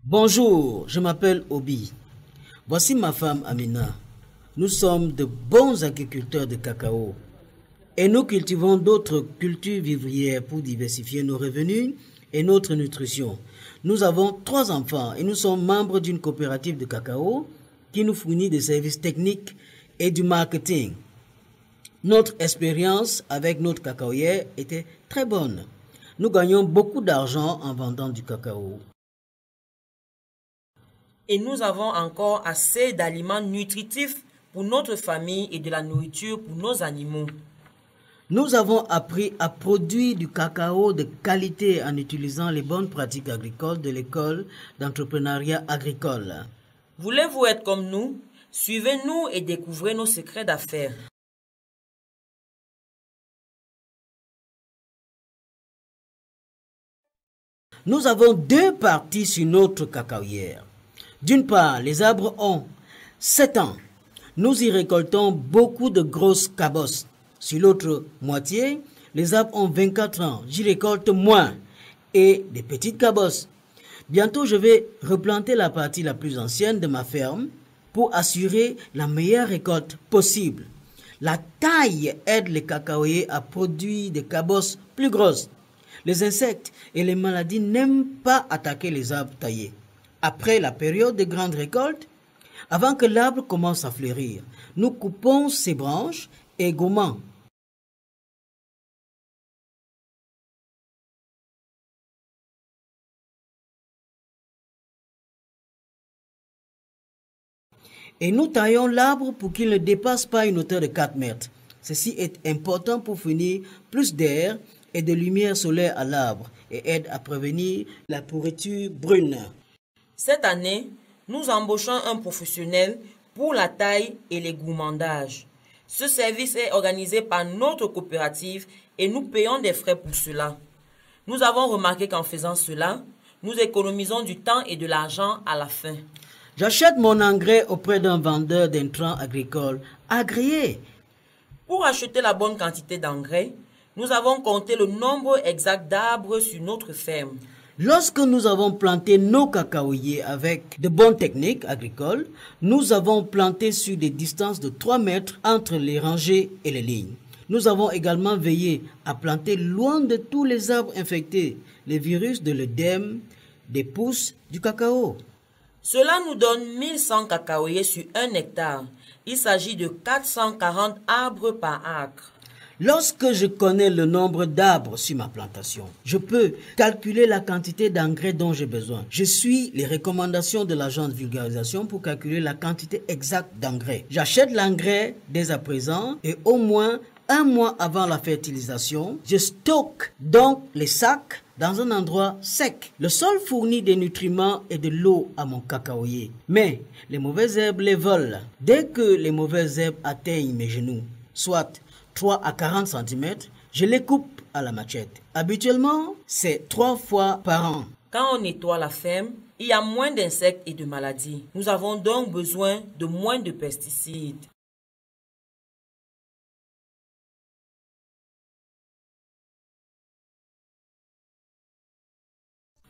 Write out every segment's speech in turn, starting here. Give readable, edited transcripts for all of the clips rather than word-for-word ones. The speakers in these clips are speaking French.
Bonjour, je m'appelle Obi. Voici ma femme Amina. Nous sommes de bons agriculteurs de cacao et nous cultivons d'autres cultures vivrières pour diversifier nos revenus et notre nutrition. Nous avons 3 enfants et nous sommes membres d'une coopérative de cacao qui nous fournit des services techniques et du marketing. Notre expérience avec notre cacaoyère était très bonne. Nous gagnons beaucoup d'argent en vendant du cacao. Et nous avons encore assez d'aliments nutritifs pour notre famille et de la nourriture pour nos animaux. Nous avons appris à produire du cacao de qualité en utilisant les bonnes pratiques agricoles de l'école d'entrepreneuriat agricole. Voulez-vous être comme nous? Suivez-nous et découvrez nos secrets d'affaires. Nous avons 2 parties sur notre cacaoyère. D'une part, les arbres ont 7 ans. Nous y récoltons beaucoup de grosses cabosses. Sur l'autre moitié, les arbres ont 24 ans. J'y récolte moins et des petites cabosses. Bientôt, je vais replanter la partie la plus ancienne de ma ferme pour assurer la meilleure récolte possible. La taille aide les cacaoyers à produire des cabosses plus grosses. Les insectes et les maladies n'aiment pas attaquer les arbres taillés. Après la période de grande récolte, avant que l'arbre commence à fleurir, nous coupons ses branches et gommons. Et nous taillons l'arbre pour qu'il ne dépasse pas une hauteur de 4 mètres. Ceci est important pour fournir plus d'air et de lumière solaire à l'arbre et aide à prévenir la pourriture brune. Cette année, nous embauchons un professionnel pour la taille et les gourmandages. Ce service est organisé par notre coopérative et nous payons des frais pour cela. Nous avons remarqué qu'en faisant cela, nous économisons du temps et de l'argent à la fin. J'achète mon engrais auprès d'un vendeur d'intrants agricoles agréé. Pour acheter la bonne quantité d'engrais, nous avons compté le nombre exact d'arbres sur notre ferme. Lorsque nous avons planté nos cacaoyers avec de bonnes techniques agricoles, nous avons planté sur des distances de 3 mètres entre les rangées et les lignes. Nous avons également veillé à planter loin de tous les arbres infectés, les virus de l'œdème, des pousses du cacao. Cela nous donne 1100 cacaoyers sur 1 hectare. Il s'agit de 440 arbres par acre. Lorsque je connais le nombre d'arbres sur ma plantation, je peux calculer la quantité d'engrais dont j'ai besoin. Je suis les recommandations de l'agent de vulgarisation pour calculer la quantité exacte d'engrais. J'achète l'engrais dès à présent et au moins 1 mois avant la fertilisation, je stocke donc les sacs dans un endroit sec. Le sol fournit des nutriments et de l'eau à mon cacaoyer. Mais les mauvaises herbes les volent. Dès que les mauvaises herbes atteignent mes genoux, soit 3 à 40 cm, je les coupe à la machette. Habituellement, c'est 3 fois par an. Quand on nettoie la ferme, il y a moins d'insectes et de maladies. Nous avons donc besoin de moins de pesticides.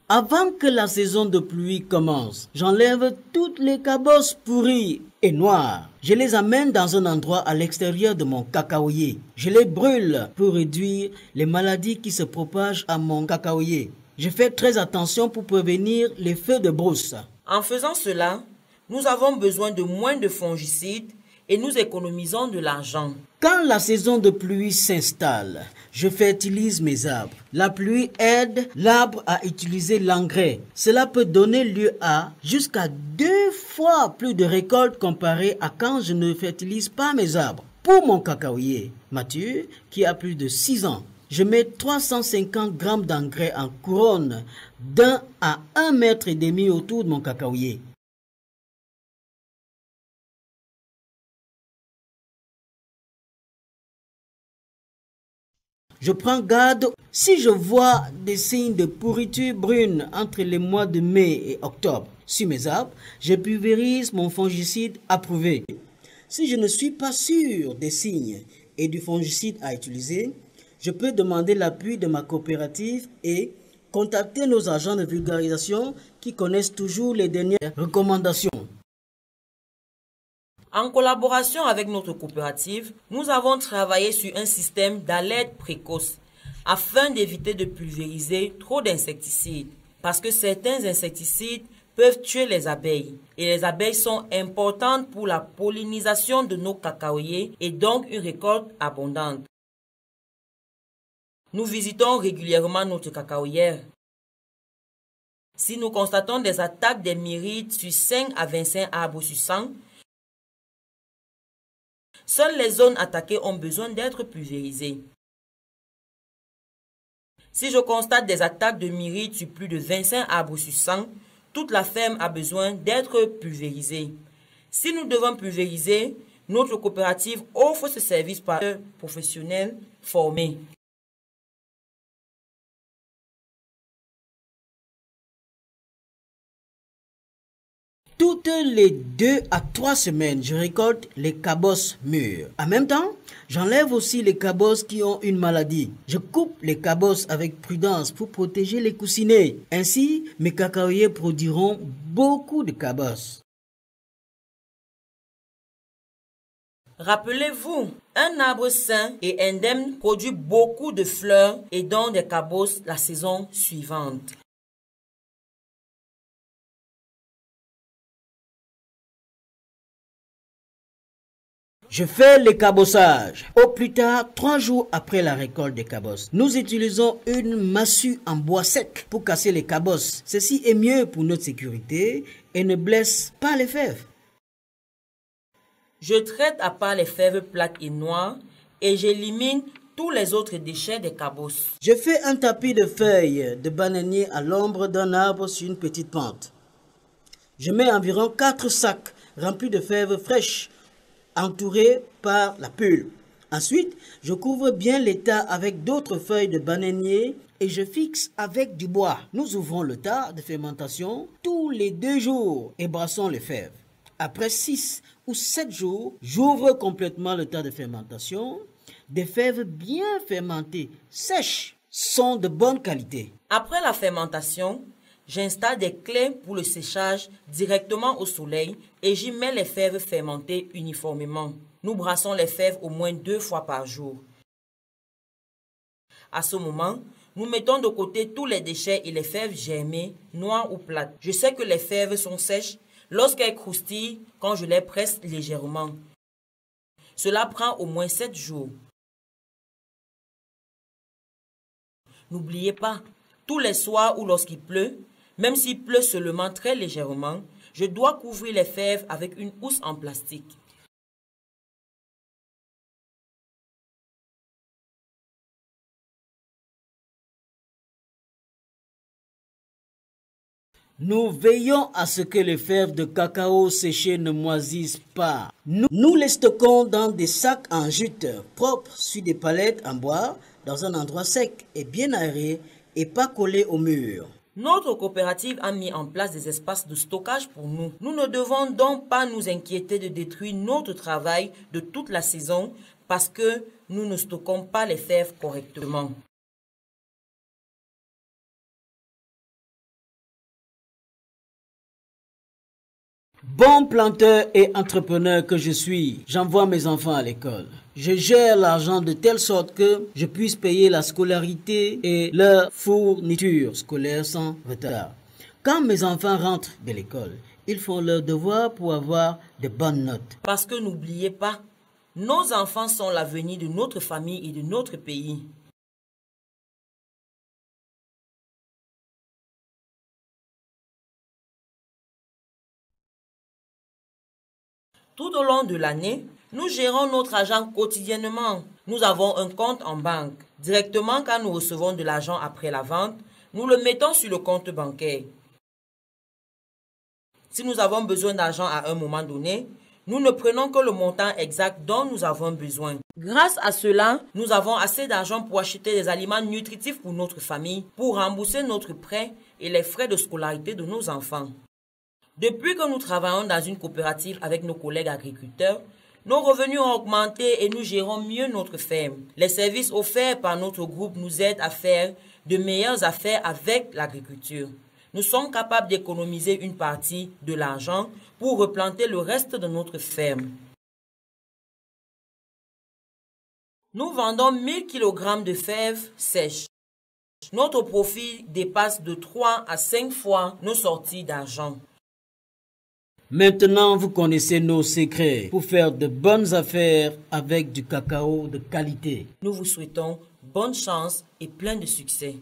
Avant que la saison de pluie commence, j'enlève toutes les cabosses pourries et noires. Je les amène dans un endroit à l'extérieur de mon cacaoyer. Je les brûle pour réduire les maladies qui se propagent à mon cacaoyer. Je fais très attention pour prévenir les feux de brousse. En faisant cela, nous avons besoin de moins de fongicides et nous économisons de l'argent. Quand la saison de pluie s'installe, je fertilise mes arbres. La pluie aide l'arbre à utiliser l'engrais. Cela peut donner lieu à jusqu'à 2 fois plus de récoltes comparé à quand je ne fertilise pas mes arbres. Pour mon cacaoyer mature, qui a plus de 6 ans, je mets 350 grammes d'engrais en couronne d'1 à 1,5 mètre autour de mon cacaoyer. Je prends garde si je vois des signes de pourriture brune entre les mois de mai et octobre sur mes arbres, je pulvérise mon fongicide approuvé. Si je ne suis pas sûr des signes et du fongicide à utiliser, je peux demander l'appui de ma coopérative et contactez nos agents de vulgarisation qui connaissent toujours les dernières recommandations. En collaboration avec notre coopérative, nous avons travaillé sur un système d'alerte précoce afin d'éviter de pulvériser trop d'insecticides parce que certains insecticides peuvent tuer les abeilles et les abeilles sont importantes pour la pollinisation de nos cacaoyers et donc une récolte abondante. Nous visitons régulièrement notre cacaoyère. Si nous constatons des attaques des myrrides sur 5 à 25 arbres sur 100, seules les zones attaquées ont besoin d'être pulvérisées. Si je constate des attaques de myrrides sur plus de 25 arbres sur 100, toute la ferme a besoin d'être pulvérisée. Si nous devons pulvériser, notre coopérative offre ce service par un professionnel formé. Toutes les 2 à 3 semaines, je récolte les cabosses mûres. En même temps, j'enlève aussi les cabosses qui ont une maladie. Je coupe les cabosses avec prudence pour protéger les coussinets. Ainsi, mes cacaoyers produiront beaucoup de cabosses. Rappelez-vous, un arbre sain et indemne produit beaucoup de fleurs et donne des cabosses la saison suivante. Je fais le cabossage. Au plus tard, 3 jours après la récolte des cabosses. Nous utilisons une massue en bois sec pour casser les cabosses. Ceci est mieux pour notre sécurité et ne blesse pas les fèves. Je traite à part les fèves plates et noires et j'élimine tous les autres déchets des cabosses. Je fais un tapis de feuilles de bananier à l'ombre d'un arbre sur une petite pente. Je mets environ 4 sacs remplis de fèves fraîches entourées par la pulpe. Ensuite, je couvre bien les tas avec d'autres feuilles de bananier et je fixe avec du bois. Nous ouvrons le tas de fermentation tous les 2 jours et brassons les fèves. Après 6 ou 7 jours, j'ouvre complètement le tas de fermentation. Des fèves bien fermentées, sèches, sont de bonne qualité. Après la fermentation, j'installe des clés pour le séchage directement au soleil et j'y mets les fèves fermentées uniformément. Nous brassons les fèves au moins 2 fois par jour. À ce moment, nous mettons de côté tous les déchets et les fèves germées, noires ou plates. Je sais que les fèves sont sèches lorsqu'elles croustillent quand je les presse légèrement. Cela prend au moins 7 jours. N'oubliez pas, tous les soirs ou lorsqu'il pleut, même s'il pleut seulement très légèrement, je dois couvrir les fèves avec une housse en plastique. Nous veillons à ce que les fèves de cacao séchées ne moisissent pas. Nous les stockons dans des sacs en jute propres sur des palettes en bois dans un endroit sec et bien aéré et pas collé au mur. Notre coopérative a mis en place des espaces de stockage pour nous. Nous ne devons donc pas nous inquiéter de détruire notre travail de toute la saison parce que nous ne stockons pas les fèves correctement. Bon planteur et entrepreneur que je suis, j'envoie mes enfants à l'école. Je gère l'argent de telle sorte que je puisse payer la scolarité et leur fourniture scolaire sans retard. Quand mes enfants rentrent de l'école, ils font leurs devoirs pour avoir de bonnes notes. Parce que n'oubliez pas, nos enfants sont l'avenir de notre famille et de notre pays. Tout au long de l'année, nous gérons notre argent quotidiennement. Nous avons un compte en banque. Directement, quand nous recevons de l'argent après la vente, nous le mettons sur le compte bancaire. Si nous avons besoin d'argent à un moment donné, nous ne prenons que le montant exact dont nous avons besoin. Grâce à cela, nous avons assez d'argent pour acheter des aliments nutritifs pour notre famille, pour rembourser notre prêt et les frais de scolarité de nos enfants. Depuis que nous travaillons dans une coopérative avec nos collègues agriculteurs, Nos revenus ont augmenté et nous gérons mieux notre ferme. Les services offerts par notre groupe nous aident à faire de meilleures affaires avec l'agriculture. Nous sommes capables d'économiser une partie de l'argent pour replanter le reste de notre ferme. Nous vendons 1000 kg de fèves sèches. Notre profit dépasse de 3 à 5 fois nos sorties d'argent. Maintenant, vous connaissez nos secrets pour faire de bonnes affaires avec du cacao de qualité. Nous vous souhaitons bonne chance et plein de succès.